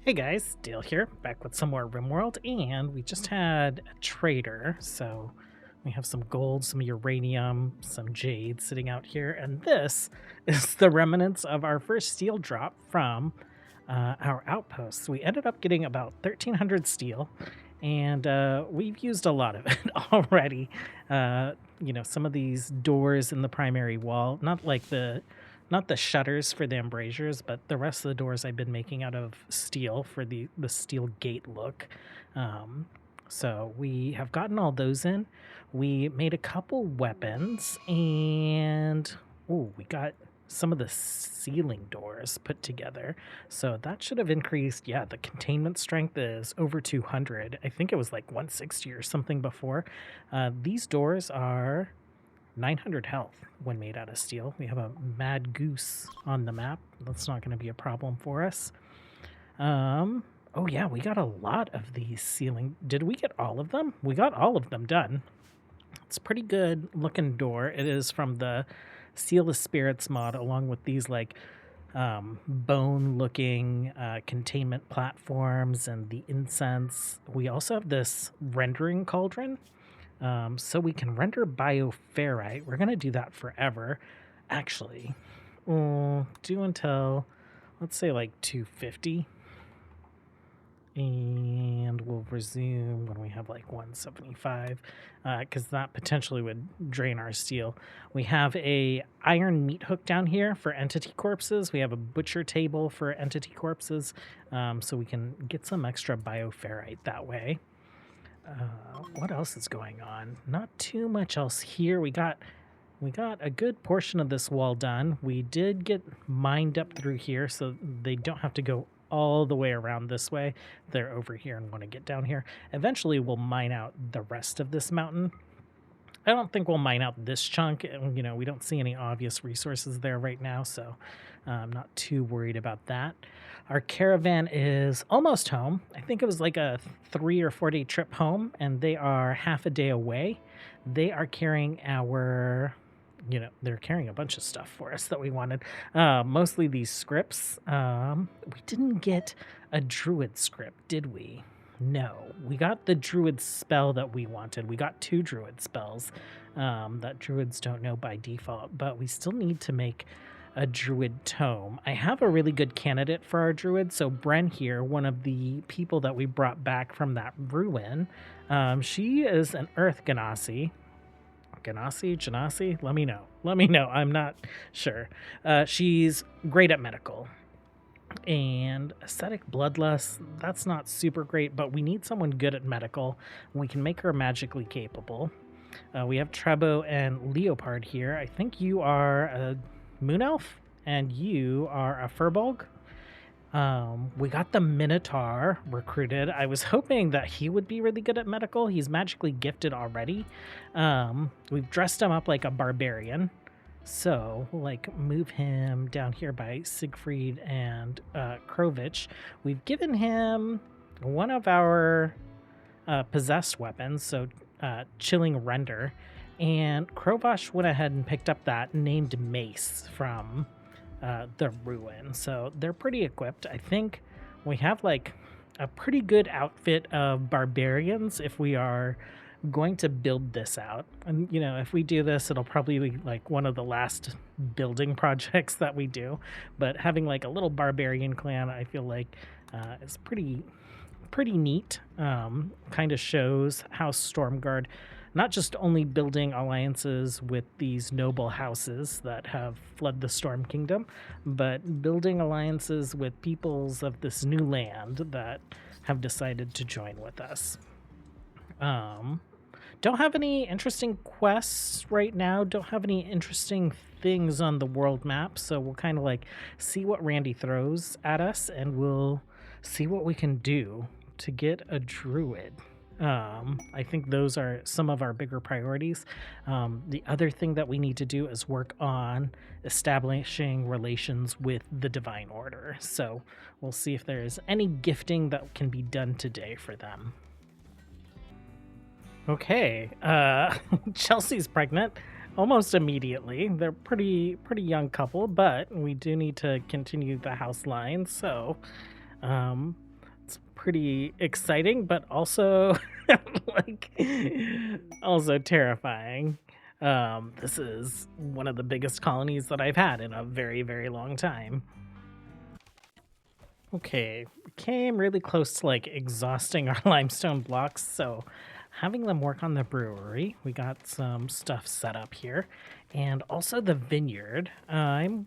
Hey guys, Dale here, back with some more RimWorld, and we just had a trader, so we have some gold, some uranium, some jade sitting out here, and this is the remnants of our first steel drop from our outposts. We ended up getting about 1,300 steel, and we've used a lot of it already. Some of these doors in the primary wall, not the shutters for the embrasures, but the rest of the doors I've been making out of steel for the steel gate look. So we have gotten all those in. We made a couple weapons, and we got some of the ceiling doors put together. So that should have increased. Yeah, the containment strength is over 200. I think it was like 160 or something before. These doors are 900 health when made out of steel. We have a mad goose on the map. That's not going to be a problem for us. Oh yeah, we got a lot of these ceiling. Did we get all of them? We got all of them done. It's a pretty good looking door. It is from the Seal of Spirits mod, along with these like bone looking containment platforms and the incense. We also have this rendering cauldron, so we can render bioferrite. We're going to do that forever. Actually, do until, let's say, like 250. And we'll resume when we have like 175, because that potentially would drain our steel. We have a iron meat hook down here for entity corpses. We have a butcher table for entity corpses, so we can get some extra bioferrite that way. What else is going on? Not too much else here. We got a good portion of this wall done. We did get mined up through here, so they don't have to go all the way around this way. They're over here and want to get down here. Eventually, we'll mine out the rest of this mountain. I don't think we'll mine out this chunk. We don't see any obvious resources there right now, so I'm not too worried about that. Our caravan is almost home. I think it was like a 3 or 4 day trip home, and they are half a day away. They are carrying they're carrying a bunch of stuff for us that we wanted. Mostly these scripts. We didn't get a Druid script, did we? No, we got the Druid spell that we wanted. We got 2 Druid spells that Druids don't know by default, but we still need to make a Druid tome. I have a really good candidate for our Druid. So Bren here, one of the people that we brought back from that ruin, she is an Earth Ganassi. Genasi? Let me know. I'm not sure. She's great at medical. And ascetic bloodlust, that's not super great, but we need someone good at medical. We can make her magically capable. We have Trebo and Leopard here. I think you are a moon elf and you are a furbolg. We got the Minotaur recruited. I was hoping that he would be really good at medical. He's magically gifted already. We've dressed him up like a barbarian. So we'll move him down here by Siegfried and Krovich. We've given him one of our possessed weapons, so Chilling Render. And Krovash went ahead and picked up that named Mace from the ruin. So they're pretty equipped. I think we have a pretty good outfit of barbarians if we are going to build this out. And if we do this, it'll probably be like one of the last building projects that we do. But having a little barbarian clan, I feel like is pretty neat. Kind of shows how Stormguard not just only building alliances with these noble houses that have fled the Storm Kingdom, but building alliances with peoples of this new land that have decided to join with us. Don't have any interesting quests right now. Don't have any interesting things on the world map, so we'll kind of see what Randy throws at us, and we'll see what we can do to get a Druid. I think those are some of our bigger priorities. The other thing that we need to do is work on establishing relations with the Divine Order. So we'll see if there's any gifting that can be done today for them. Okay, Chelsea's pregnant almost immediately. They're pretty young couple, but we do need to continue the house line. So It's pretty exciting, but also like also terrifying. This is one of the biggest colonies that I've had in a very, very long time. Okay, we came really close to like exhausting our limestone blocks, so having them work on the brewery, we got some stuff set up here, and also the vineyard. I'm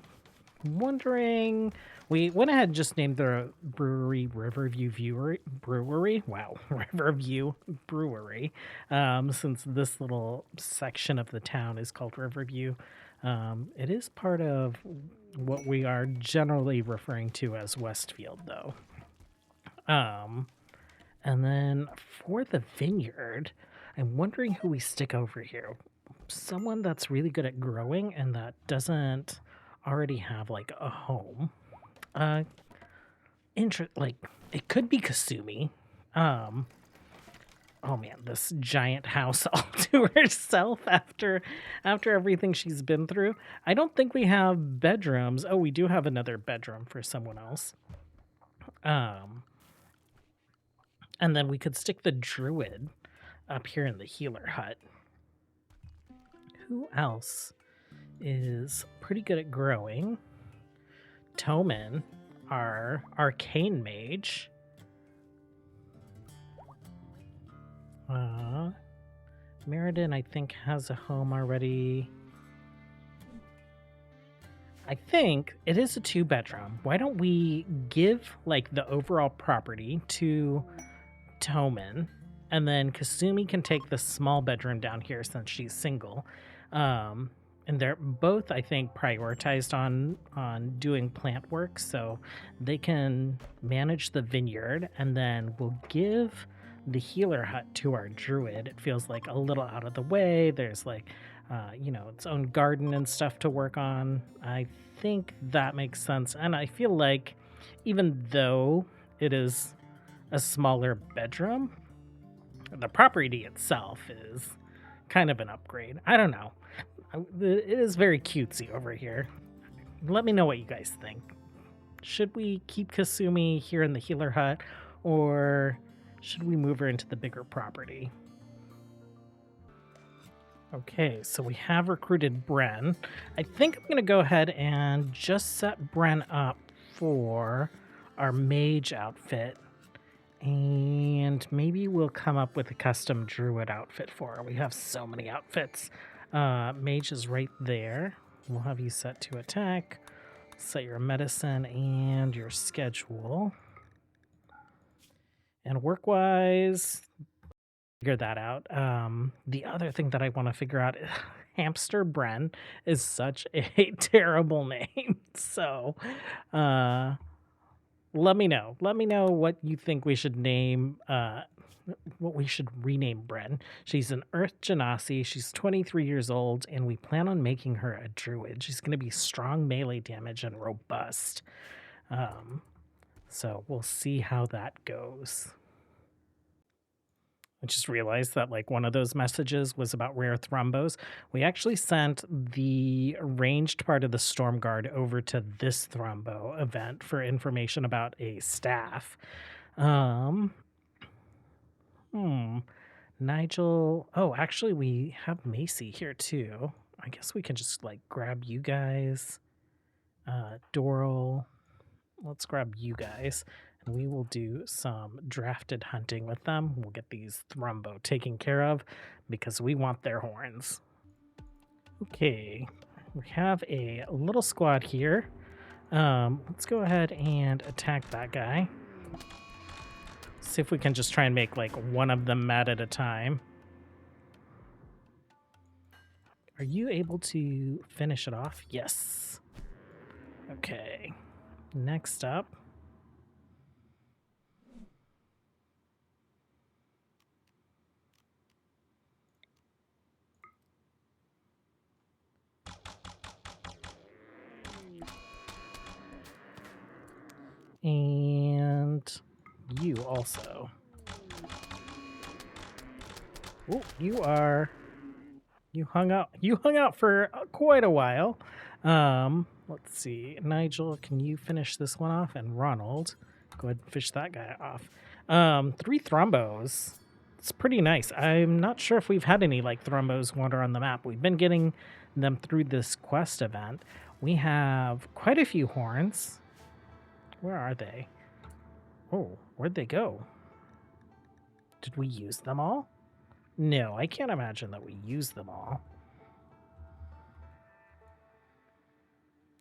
wondering, we went ahead and just named the brewery Brewery. Wow, Riverview Brewery, since this little section of the town is called Riverview. It is part of what we are generally referring to as Westfield, though. And then for the vineyard, I'm wondering who we stick over here. Someone that's really good at growing and that doesn't already have like a home. Like it could be Kasumi. Oh man, this giant house all to herself after everything she's been through. I don't think we have bedrooms. Oh, we do have another bedroom for someone else. And then we could stick the druid up here in the healer hut. Who else is pretty good at growing? Toman, our arcane mage. Meriden, I think, has a home already. I think it is a 2-bedroom. Why don't we give like the overall property to Toman, and then Kasumi can take the small bedroom down here since she's single. And they're both, I think, prioritized on doing plant work, so they can manage the vineyard, and then we'll give the healer hut to our druid. It feels like a little out of the way. There's like, its own garden and stuff to work on. I think that makes sense, and I feel like even though it is a smaller bedroom, the property itself is kind of an upgrade. I don't know. It is very cutesy over here. Let me know what you guys think. Should we keep Kasumi here in the healer hut, or should we move her into the bigger property? Okay, so we have recruited Bren. I think I'm going to go ahead and just set Bren up for our mage outfit, and maybe we'll come up with a custom druid outfit for her. We have so many outfits. Mage is right there. We'll have you set to attack, set your medicine and your schedule. And work-wise, figure that out. The other thing that I want to figure out is Hamster Bren is such a terrible name. So, let me know. Let me know what you think we should name, what we should rename Bren. She's an Earth Genasi. She's 23 years old, and we plan on making her a druid. She's going to be strong melee damage and robust. So we'll see how that goes. I just realized that like one of those messages was about rare thrumbos. We actually sent the ranged part of the Stormguard over to this thrumbo event for information about a staff. Nigel. Oh, actually we have Macy here too. I guess we can just like grab you guys. Doral. Let's grab you guys. We will do some drafted hunting with them. We'll get these thrumbo taken care of because we want their horns. Okay, we have a little squad here. Let's go ahead and attack that guy. See if we can just try and make like one of them mad at a time. Are you able to finish it off? Yes. Okay, next up. And you also. Oh, you hung out for quite a while. Let's see. Nigel, can you finish this one off? And Ronald, Go ahead and fish that guy off. 3 thrumbos. It's pretty nice. I'm not sure if we've had any like thrumbos wander on the map. We've been getting them through this quest event. We have quite a few horns. Where are they? Oh, where'd they go? Did we use them all? No, I can't imagine that we used them all.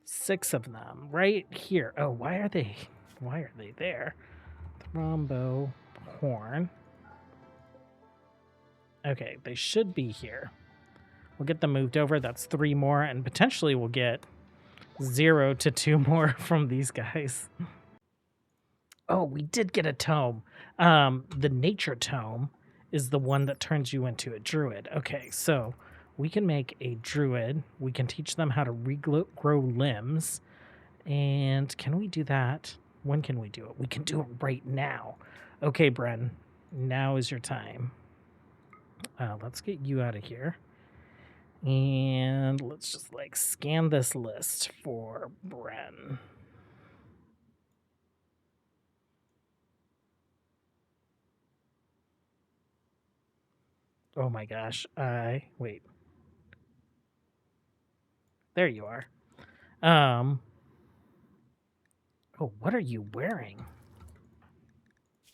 6 of them right here. Oh, why are they there? Thrumbo, horn. Okay, they should be here. We'll get them moved over. That's 3 more, and potentially we'll get 0 to 2 more from these guys. Oh, we did get a tome. The nature tome is the one that turns you into a druid. Okay, so we can make a druid. We can teach them how to regrow limbs. And can we do that? When can we do it? We can do it right now. Okay, Bren, now is your time. Let's get you out of here. And let's just like scan this list for Bren. Oh my gosh. Wait. There you are. Oh, what are you wearing?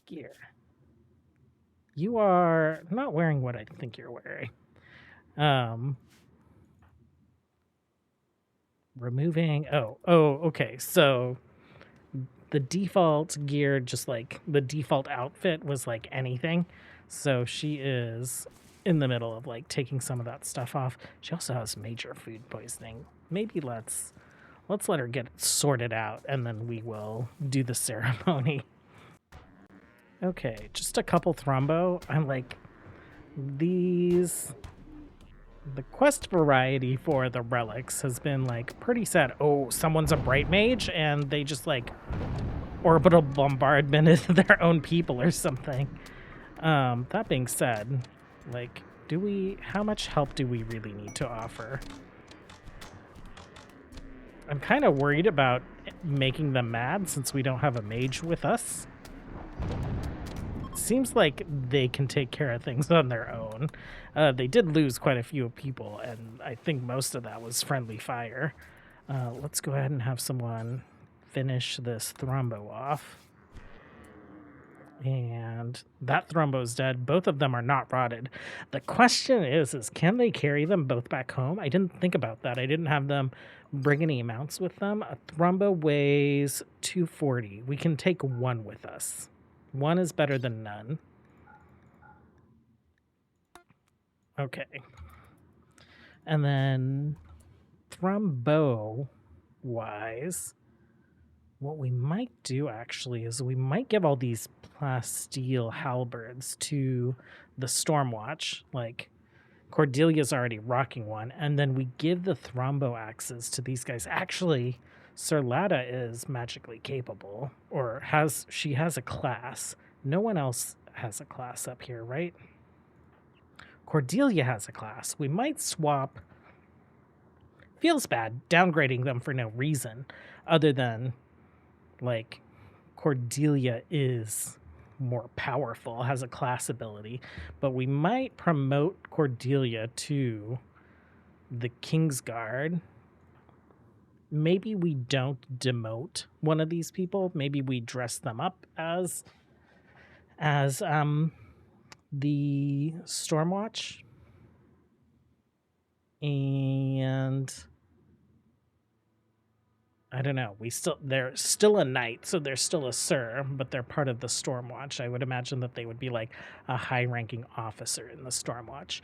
Gear. You are not wearing what I think you're wearing. Removing. Oh, okay. So the default gear, just like the default outfit was like anything. So she is in the middle of like taking some of that stuff off. She also has major food poisoning. Maybe let's let her get it sorted out and then we will do the ceremony. Okay, just a couple thrumbo. I'm like, the quest variety for the relics has been like pretty sad. Oh, someone's a bright mage and they just like orbital bombardment into their own people or something. That being said, like, how much help do we really need to offer? I'm kind of worried about making them mad since we don't have a mage with us. Seems like they can take care of things on their own. They did lose quite a few people, and I think most of that was friendly fire. Let's go ahead and have someone finish this thrumbo off. And that thrumbo's dead. Both of them are not rotted. The question is can they carry them both back home? I didn't think about that. I didn't have them bring any mounts with them. A thrumbo weighs 240. We can take 1 with us. 1 is better than none. Okay. And then thrumbo-wise, what we might do actually is we might give all these plasteel halberds to the Stormwatch. Like, Cordelia's already rocking one, and then we give the thrumbo axes to these guys. Actually, Serlata is magically capable, or she has a class. No one else has a class up here, right? Cordelia has a class. We might swap. Feels bad downgrading them for no reason other than like Cordelia is more powerful, has a class ability, but we might promote Cordelia to the Kingsguard. Maybe we don't demote one of these people. Maybe we dress them up as the Stormwatch. And I don't know. They're still a knight, so they're still a sir, but they're part of the Stormwatch. I would imagine that they would be like a high-ranking officer in the Stormwatch.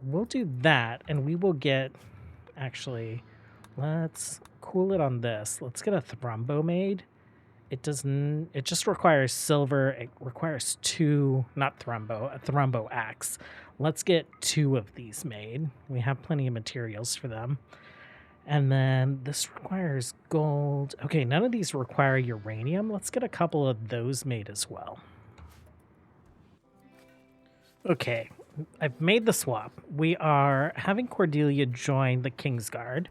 We'll do that, and we will get. Actually, let's cool it on this. Let's get a thrumbo made. It doesn't. It just requires silver. It requires 2, not thrumbo, a thrumbo axe. Let's get 2 of these made. We have plenty of materials for them. And then this requires gold. Okay, none of these require uranium. Let's get a couple of those made as well. Okay, I've made the swap. We are having Cordelia join the Kingsguard.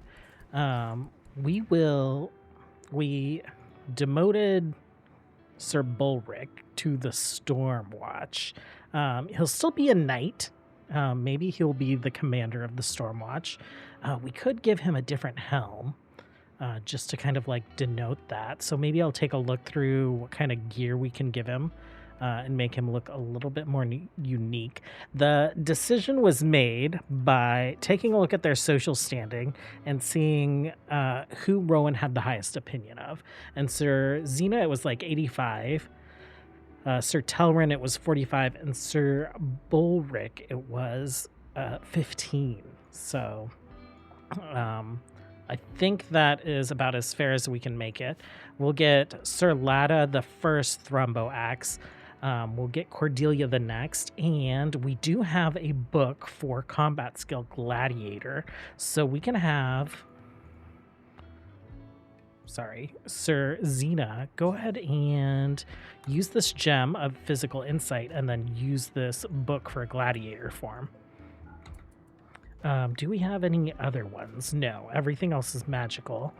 We demoted Sir Bulric to the Stormwatch. He'll still be a knight. Maybe he'll be the commander of the Stormwatch. We could give him a different helm, just to kind of like denote that. So maybe I'll take a look through what kind of gear we can give him, and make him look a little bit more unique. The decision was made by taking a look at their social standing and seeing who Rowan had the highest opinion of. And Sir Xena, it was like 85. Sir Telrin, it was 45. And Sir Bulric, it was 15. So I think that is about as fair as we can make it. We'll get Sir Lada the first thrumbo axe. We'll get Cordelia the next, and we do have a book for combat skill gladiator, so we can have, Sir Xena, go ahead and use this gem of physical insight and then use this book for gladiator form. Do we have any other ones? No, everything else is magical.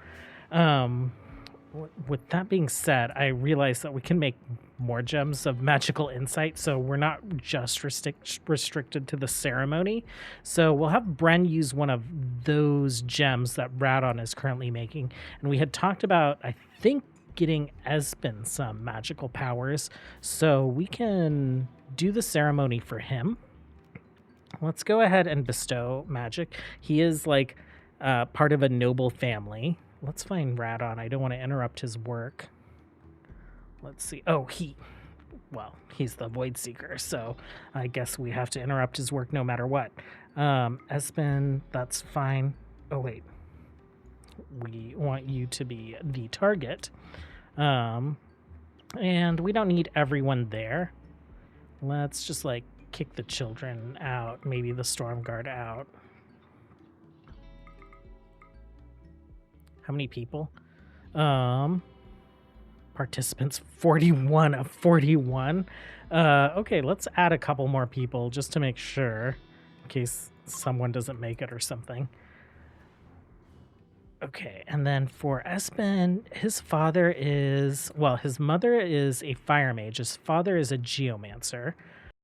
With that being said, I realize that we can make more gems of magical insight, so we're not just restricted to the ceremony. So we'll have Bren use one of those gems that Radon is currently making. And we had talked about, I think, getting Esben some magical powers, so we can do the ceremony for him. Let's go ahead and bestow magic. He is like part of a noble family. Let's find Radon. I don't want to interrupt his work. Let's see. Oh, he's the Void Seeker, so I guess we have to interrupt his work no matter what. Esben, that's fine. Oh, wait. We want you to be the target. And we don't need everyone there. Let's just, like, kick the children out. Maybe the Stormguard out. How many people? Participants, 41 of 41. Okay, let's add a couple more people just to make sure, in case someone doesn't make it or something. Okay, and then for Esben, his mother is a fire mage. His father is a geomancer.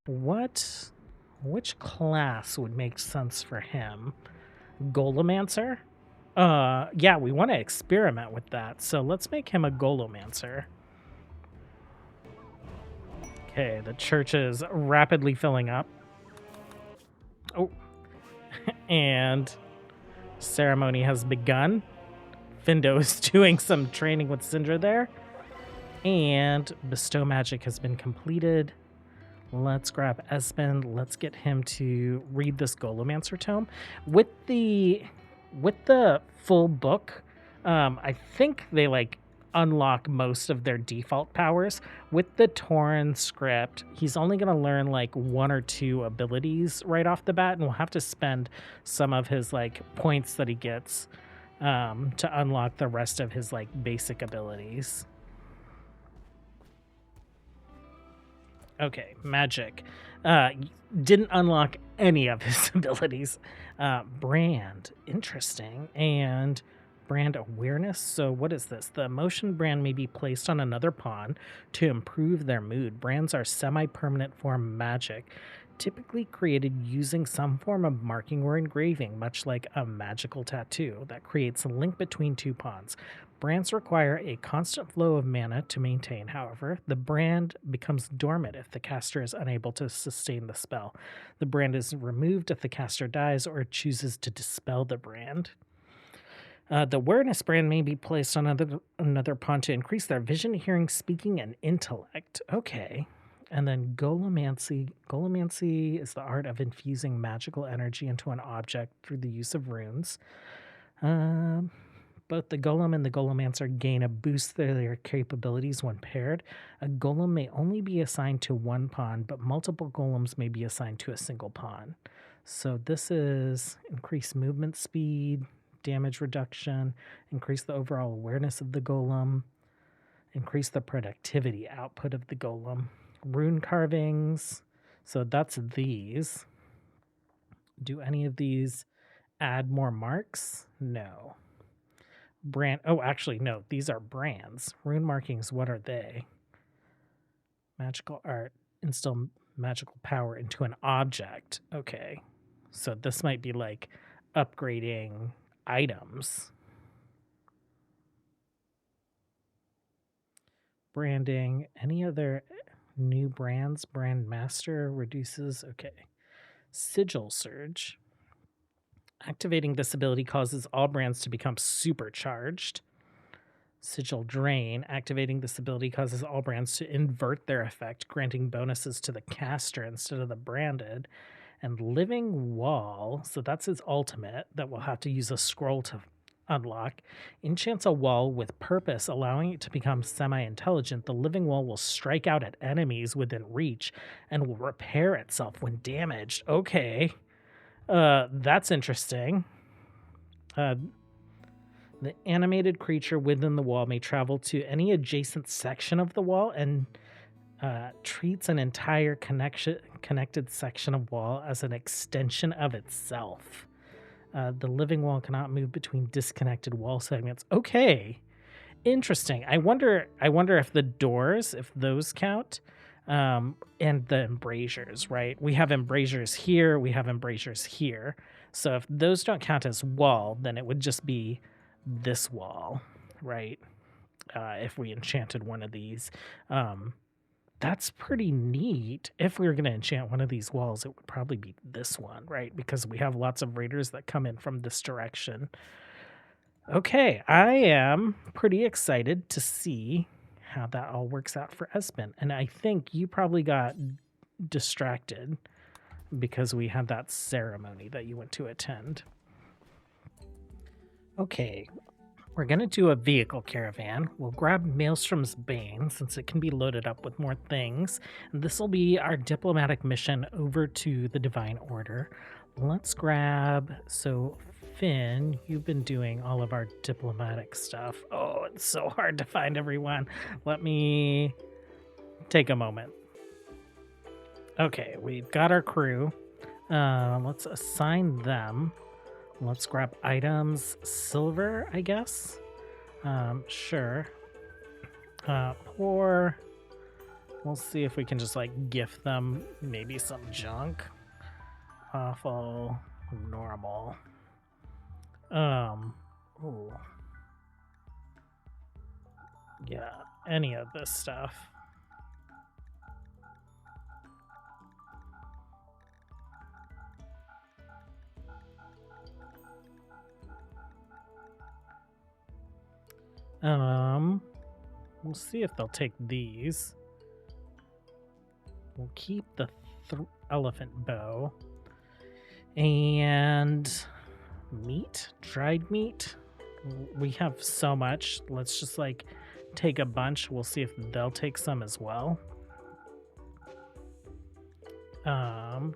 Which class would make sense for him? Golomancer? Yeah, we want to experiment with that, so let's make him a Golomancer. Okay, the church is rapidly filling up. Oh, and ceremony has begun. Findo is doing some training with Syndra there, and bestow magic has been completed. Let's grab Esben. Let's get him to read this Golomancer tome. With the full book, I think they like unlock most of their default powers. With the Tauren script, he's only going to learn like 1 or 2 abilities right off the bat, and we'll have to spend some of his like points that he gets to unlock the rest of his like basic abilities. Okay, magic. Didn't unlock any of his abilities. Brand, interesting. And brand awareness. So what is this? The emotion brand may be placed on another pawn to improve their mood. Brands are semi-permanent form magic, typically created using some form of marking or engraving, much like a magical tattoo that creates a link between 2 pawns. Brands require a constant flow of mana to maintain. However, the brand becomes dormant if the caster is unable to sustain the spell. The brand is removed if the caster dies or chooses to dispel the brand. The awareness brand may be placed on another pawn to increase their vision, hearing, speaking, and intellect. Okay. And then Golomancy. Golomancy is the art of infusing magical energy into an object through the use of runes. Both the Golem and the Golomancer gain a boost to their capabilities when paired. A Golem may only be assigned to 1 pawn, but multiple Golems may be assigned to a single pawn. So this is increased movement speed, damage reduction, increase the overall awareness of the Golem, increase the productivity output of the Golem. Rune carvings, so that's these. Do any of these add more marks? No. Brand, oh, actually, no, these are brands. Rune markings, what are they? Magical art. Instill magical power into an object. Okay. So this might be like upgrading items. Branding. Any other new brands? Brand master reduces. Okay. Sigil surge. Activating this ability causes all brands to become supercharged. Sigil drain. Activating this ability causes all brands to invert their effect, granting bonuses to the caster instead of the branded. And living wall. So that's his ultimate that we'll have to use a scroll to unlock. Enchants a wall with purpose, allowing it to become semi-intelligent. The living wall will strike out at enemies within reach and will repair itself when damaged. Okay. That's interesting. The animated creature within the wall may travel to any adjacent section of the wall and treats an entire connected section of wall as an extension of itself. The living wall cannot move between disconnected wall segments. Okay, interesting. I wonder if the doors, if those count, and the embrasures, right? We have embrasures here, we have embrasures here. So if those don't count as wall, then it would just be this wall, right? If we enchanted one of these. That's pretty neat. If we were going to enchant one of these walls, it would probably be this one, right? Because we have lots of raiders that come in from this direction. Okay, I am pretty excited to see how that all works out for Esben. And I think you probably got distracted because we had that ceremony that you went to attend. Okay, we're going to do a vehicle caravan. We'll grab Maelstrom's Bane since it can be loaded up with more things. And this will be our diplomatic mission over to the Divine Order. Let's grab... So, Finn, you've been doing all of our diplomatic stuff. Oh, it's so hard to find everyone. Let me take a moment. Okay, we've got our crew. Let's assign them. Let's grab items. Silver, I guess. Sure. Poor. We'll see if we can just like gift them maybe some junk. Awful. Normal. Ooh. Yeah, any of this stuff. We'll see if they'll take these. We'll keep the elephant bow. And meat, dried meat. We have so much. Let's just like take a bunch. We'll see if they'll take some as well.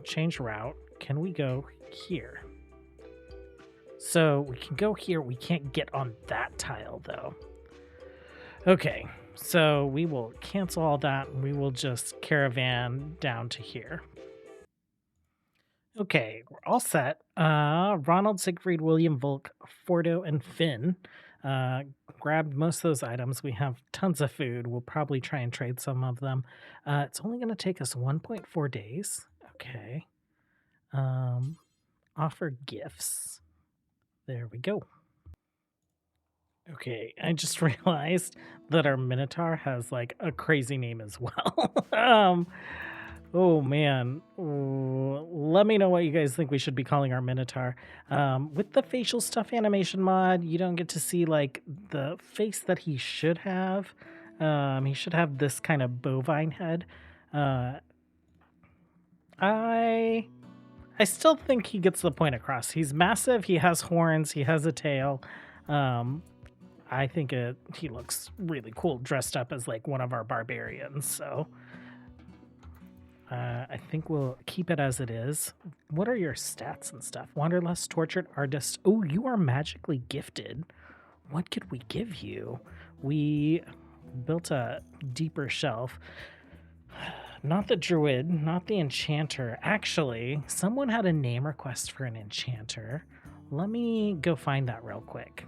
Change route. Can we go here? So we can go here. We can't get on that tile though. Okay, so we will cancel all that and we will just caravan down to here. Okay, we're all set. Ronald, Siegfried, William, Volk, Fordo, and Finn grabbed most of those items. We have tons of food. We'll probably try and trade some of them. It's only going to take us 1.4 days. Okay. Offer gifts. There we go. Okay, I just realized that our Minotaur has like a crazy name as well. Oh man, let me know what you guys think we should be calling our Minotaur. With the facial stuff animation mod, you don't get to see like the face that he should have. He should have this kind of bovine head. I still think he gets the point across. He's massive, he has horns, he has a tail. I think he looks really cool dressed up as like one of our barbarians, so I think we'll keep it as it is. What are your stats and stuff? Wanderlust, tortured artist. Oh, you are magically gifted. What could we give you? We built a deeper shelf. Not the druid, not the enchanter. Actually, someone had a name request for an enchanter. Let me go find that real quick.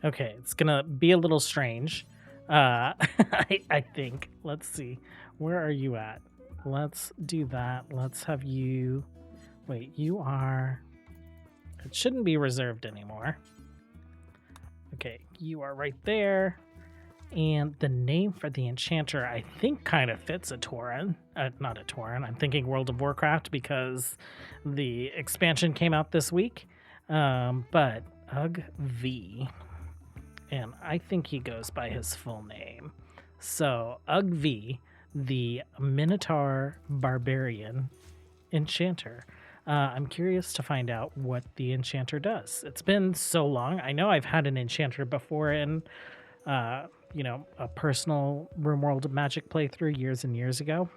Okay, it's gonna be a little strange. I think. Let's see. Where are you at? Let's do that. Let's have you... Wait, you are... It shouldn't be reserved anymore. Okay, you are right there. And the name for the enchanter, I think, kind of fits a Tauren. Not a Tauren. I'm thinking World of Warcraft because the expansion came out this week. But Ugv. And I think he goes by his full name. So, Ugv, the Minotaur Barbarian Enchanter. I'm curious to find out what the enchanter does. It's been so long. I know I've had an enchanter before in, a personal RimWorld Magic playthrough years and years ago.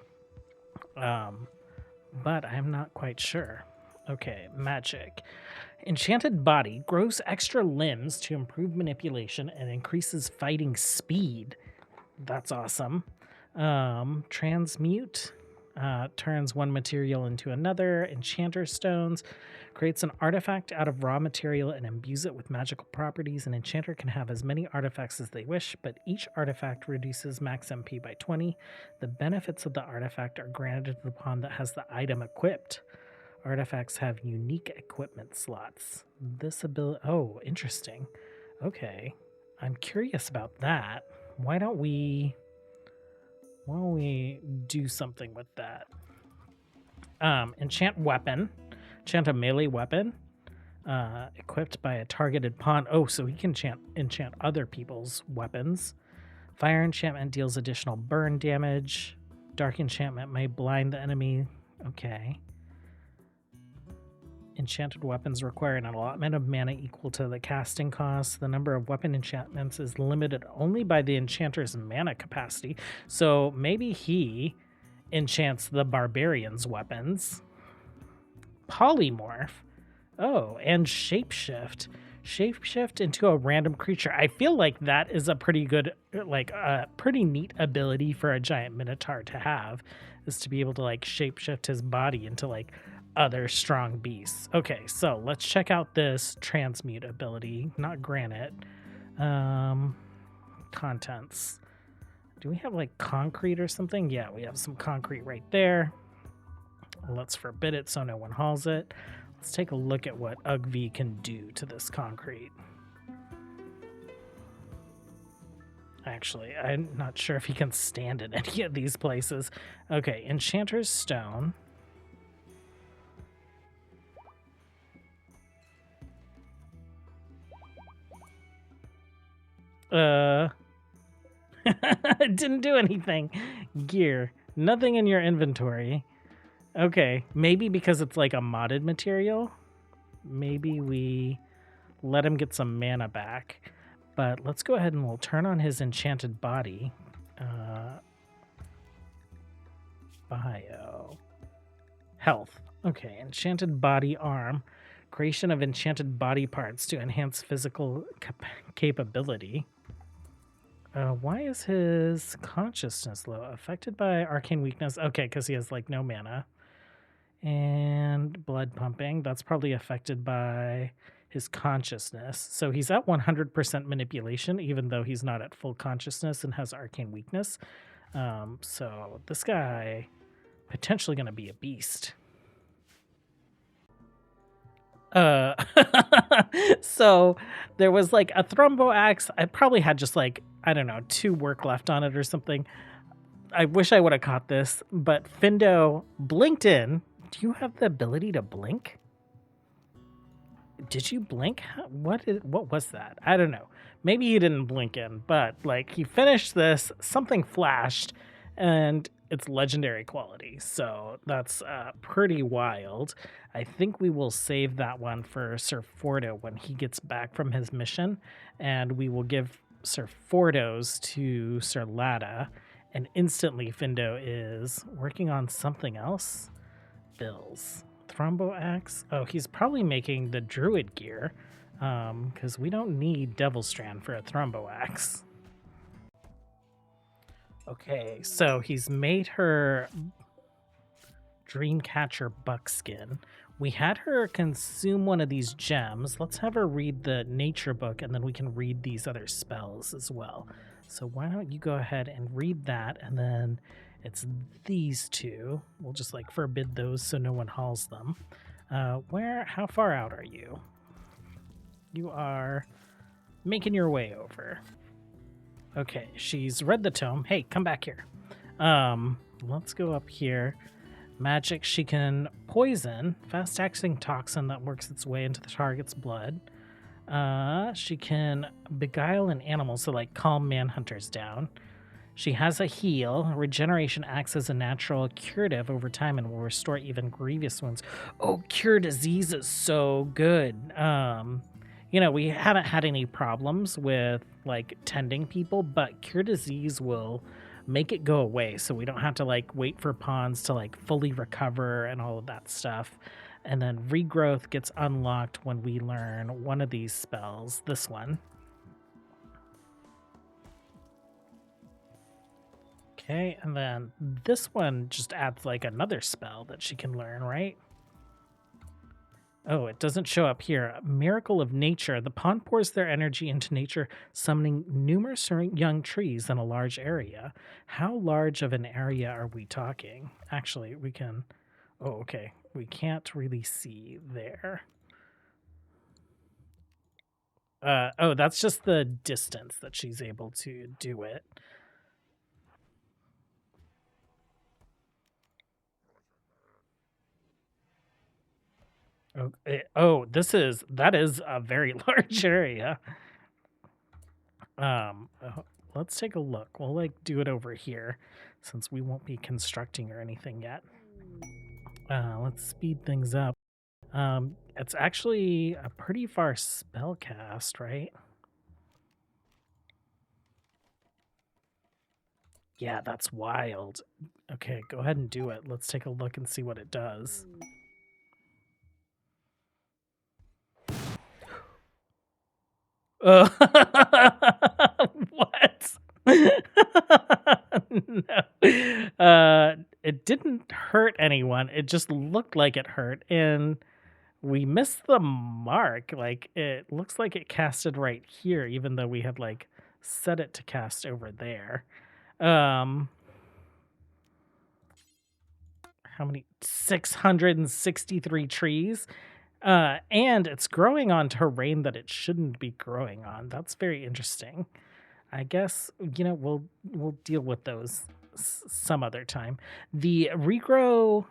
But I'm not quite sure. Okay, magic. Enchanted body grows extra limbs to improve manipulation and increases fighting speed. That's awesome. Transmute. Turns one material into another. Enchanter stones. Creates an artifact out of raw material and imbues it with magical properties. An enchanter can have as many artifacts as they wish, but each artifact reduces max MP by 20. The benefits of the artifact are granted to the pawn that has the item equipped. Artifacts have unique equipment slots. This ability... Oh, interesting. Okay. I'm curious about that. Why don't we do something with that? Enchant weapon. Enchant a melee weapon. Equipped by a targeted pawn. Oh, so he can enchant other people's weapons. Fire enchantment deals additional burn damage. Dark enchantment may blind the enemy. Okay. Enchanted weapons require an allotment of mana equal to the casting cost. The number of weapon enchantments is limited only by the enchanter's mana capacity. So maybe he enchants the barbarian's weapons. Polymorph. Oh, and shapeshift. Shapeshift into a random creature. I feel like that is a pretty good, pretty neat ability for a giant minotaur to have, is to be able to shapeshift his body into other strong beasts. Okay, so let's check out this transmute ability. Not granite. Contents. Do we have concrete or something? Yeah, we have some concrete right there. Let's forbid it so no one hauls it. Let's take a look at what Ugv can do to this concrete. Actually, I'm not sure if he can stand in any of these places. Okay, Enchanter's Stone. It didn't do anything. Gear. Nothing in your inventory. Okay, maybe because it's a modded material. Maybe we let him get some mana back. But let's go ahead and we'll turn on his enchanted body. Bio. Health. Okay, enchanted body arm. Creation of enchanted body parts to enhance physical capability. Why is his consciousness low? Affected by arcane weakness. Okay, because he has no mana. And blood pumping. That's probably affected by his consciousness. So he's at 100% manipulation, even though he's not at full consciousness and has arcane weakness. So this guy potentially going to be a beast. So there was a thrumbo axe. I probably had just 2 work left on it or something. I wish I would have caught this, but Findo blinked in. Do you have the ability to blink? Did you blink? What was that? I don't know. Maybe he didn't blink in, but he finished this, something flashed, and it's legendary quality. So that's pretty wild. I think we will save that one for Sir Fordo when he gets back from his mission, and we will give Sir Fordo's to Sir Lada, and instantly Findo is working on something else. Bills. Thrumbo axe. Oh, he's probably making the Druid gear, because we don't need Devil Strand for a Thrumbo axe. Okay, so he's made her Dreamcatcher buckskin. We had her consume one of these gems. Let's have her read the nature book, and then we can read these other spells as well. So why don't you go ahead and read that, and then it's these two. We'll just like forbid those so no one hauls them. How far out are you? You are making your way over. Okay, she's read the tome. Hey, come back here. Let's go up here. Magic, she can poison, fast-acting toxin that works its way into the target's blood. She can beguile an animal, so like calm manhunters down. She has a heal. Regeneration acts as a natural curative over time and will restore even grievous wounds. Oh, cure disease is so good. We haven't had any problems with like tending people, but cure disease will make it go away, so we don't have to like wait for pawns to like fully recover and all of that stuff. And then regrowth gets unlocked when we learn one of these spells, this one. Okay, and then this one just adds like another spell that she can learn, right? Oh, it doesn't show up here. Miracle of Nature. The pawn pours their energy into nature, summoning numerous young trees in a large area. How large of an area are we talking? Actually, we can... Oh, okay. We can't really see there. Oh, that's just the distance that she's able to do it. Okay. Oh, that is a very large area. Let's take a look. We'll like do it over here since we won't be constructing or anything yet. Let's speed things up. It's actually a pretty far spell cast, right? Yeah, that's wild. Okay, go ahead and do it. Let's take a look and see what it does. What? No. It didn't hurt anyone. It just looked like it hurt, and we missed the mark. Like, it looks like it casted right here, even though we had like set it to cast over there. How many? 663 trees. And it's growing on terrain that it shouldn't be growing on. That's very interesting. I guess, we'll deal with those some other time. The regrow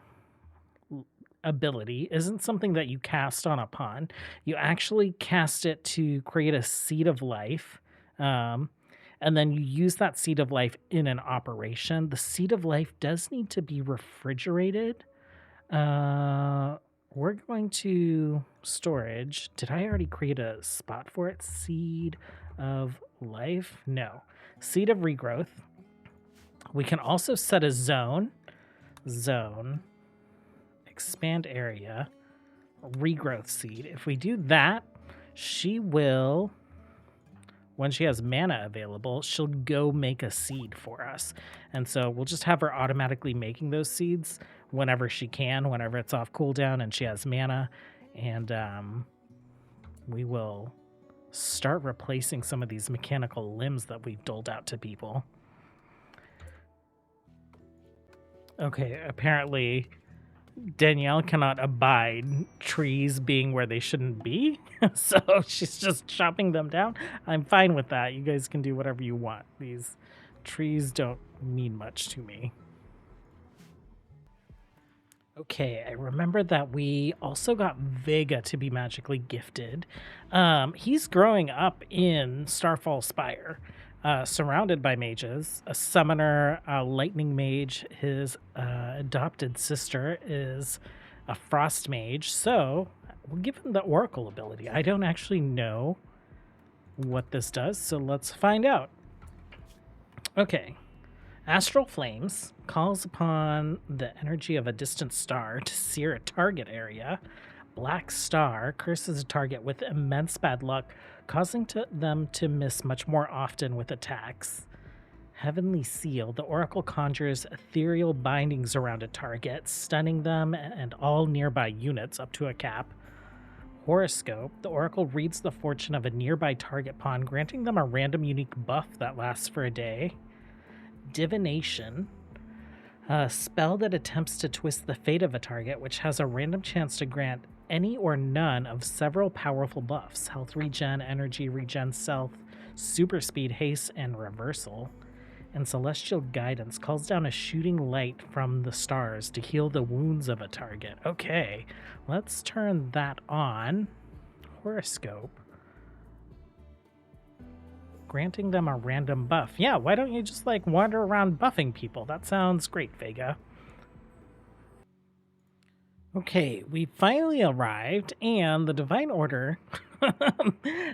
ability isn't something that you cast on a pawn. You actually cast it to create a seed of life. And then you use that seed of life in an operation. The seed of life does need to be refrigerated. We're going to storage. Did I already create a spot for it? Seed of life? No. Seed of regrowth. We can also set a zone. Expand area. Regrowth seed. If we do that, she will, when she has mana available, she'll go make a seed for us. And so we'll just have her automatically making those seeds whenever she can, whenever it's off cooldown and she has mana. And we will start replacing some of these mechanical limbs that we've doled out to people. Okay, apparently Danielle cannot abide trees being where they shouldn't be, so she's just chopping them down. I'm fine with that. You guys can do whatever you want. These trees don't mean much to me. Okay, I remember that we also got Vega to be magically gifted. He's growing up in Starfall Spire, surrounded by mages, a summoner, a lightning mage. His adopted sister is a frost mage, so we'll give him the oracle ability. I don't actually know what this does, so let's find out. Okay. Astral Flames calls upon the energy of a distant star to sear a target area. Black Star curses a target with immense bad luck, causing them to miss much more often with attacks. Heavenly Seal, the oracle conjures ethereal bindings around a target, stunning them and all nearby units up to a cap. Horoscope. The oracle reads the fortune of a nearby target pawn, granting them a random unique buff that lasts for a day. Divination. A spell that attempts to twist the fate of a target, which has a random chance to grant any or none of several powerful buffs: health regen, energy regen, stealth, super speed, haste, and reversal. And celestial guidance calls down a shooting light from the stars to heal the wounds of a target. Okay, let's turn that on. Horoscope. Granting them a random buff. Yeah, why don't you just like wander around buffing people? That sounds great, Vega. Okay, we finally arrived, and the Divine Order,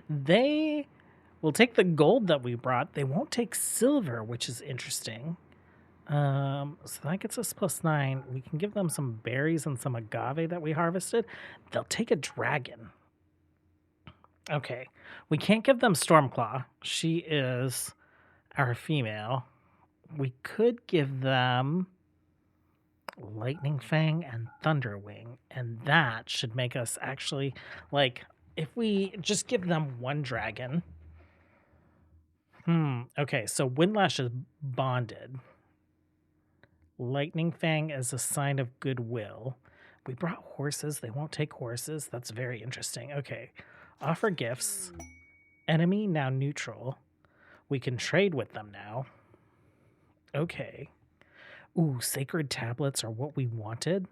they will take the gold that we brought. They won't take silver, which is interesting. So that gets us +9. We can give them some berries and some agave that we harvested. They'll take a dragon. Okay, we can't give them Stormclaw. She is our female. We could give them Lightning Fang and Thunderwing, and that should make us actually, like, if we just give them one dragon. Okay, so Windlash is bonded. Lightning Fang is a sign of goodwill. We brought horses. They won't take horses. That's very interesting. Okay. Offer gifts. Enemy now neutral. We can trade with them now. Okay. Ooh, sacred tablets are what we wanted.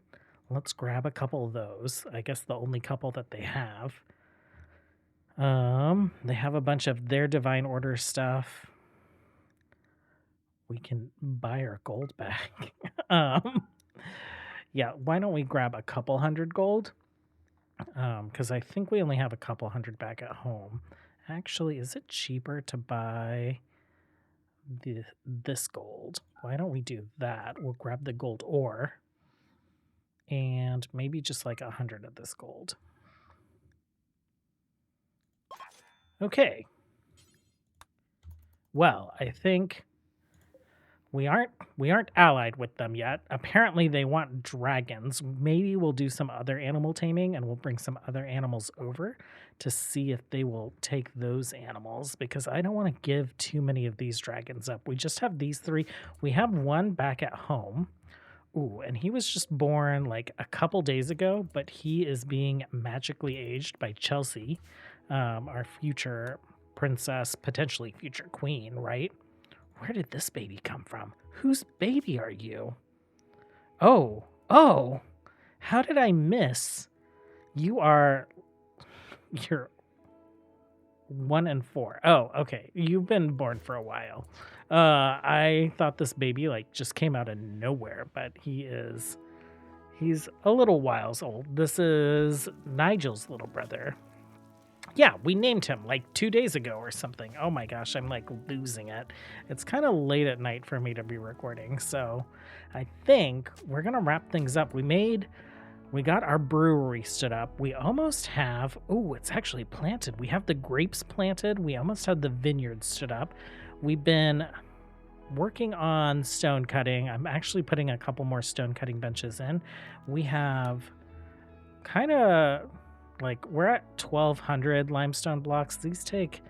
Let's grab a couple of those. I guess the only couple that they have. They have a bunch of their Divine Order stuff. We can buy our gold back. Yeah, why don't we grab a couple hundred gold? Because I think we only have a couple hundred back at home. Actually, is it cheaper to buy this gold? Why don't we do that? We'll grab the gold ore and maybe just like 100 of this gold. Okay. Well, I think we aren't allied with them yet. Apparently they want dragons. Maybe we'll do some other animal taming and we'll bring some other animals over to see if they will take those animals, because I don't want to give too many of these dragons up. We just have these 3. We have one back at home. Ooh, and he was just born like a couple days ago, but he is being magically aged by Chelsea, our future princess, potentially future queen, right? Where did this baby come from? Whose baby are you? Oh, how did I miss? You're 1 and 4. Oh, okay. You've been born for a while. I thought this baby like just came out of nowhere, but he's a little whiles old. This is Nigel's little brother. Yeah, we named him like 2 days ago or something. Oh my gosh, I'm like losing it. It's kind of late at night for me to be recording, so I think we're gonna wrap things up. We got our brewery stood up. We almost have, it's actually planted. We have the grapes planted. We almost had the vineyard stood up. We've been working on stone cutting. I'm actually putting a couple more stone cutting benches in. We have kind of like, we're at 1,200 limestone blocks. These take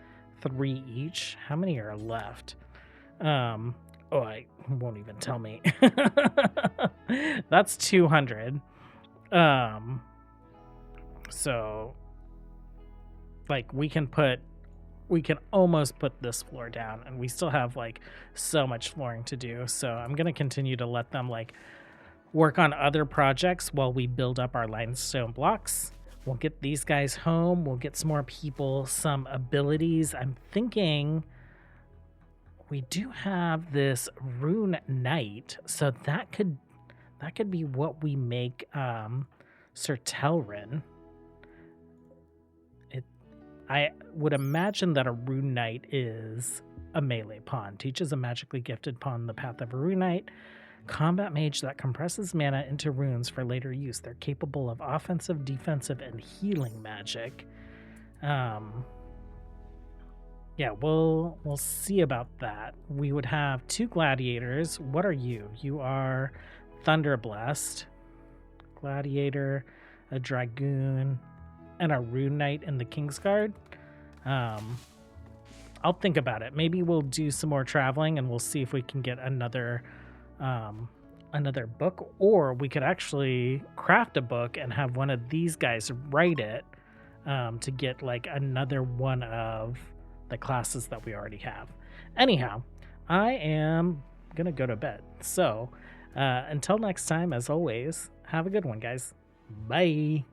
3 each. How many are left? I won't even tell me. That's 200. So like we can almost put this floor down, and we still have like so much flooring to do. So I'm going to continue to let them like work on other projects while we build up our limestone blocks. We'll get these guys home. We'll get some more people, some abilities. I'm thinking we do have this Rune Knight, so that could be what we make Sir Telrin. I would imagine that a Rune Knight is a melee pawn. Teaches a magically gifted pawn the path of a Rune Knight. Combat mage that compresses mana into runes for later use. They're capable of offensive, defensive, and healing magic. Yeah, we'll see about that. We would have 2 gladiators. What are you? You are Thunder Blessed. Gladiator, a dragoon. and a Rune Knight in the Kingsguard. I'll think about it. Maybe we'll do some more traveling and we'll see if we can get another book, or we could actually craft a book and have one of these guys write it to get like another one of the classes that we already have. Anyhow, I am gonna go to bed. So until next time, as always, have a good one, guys. Bye.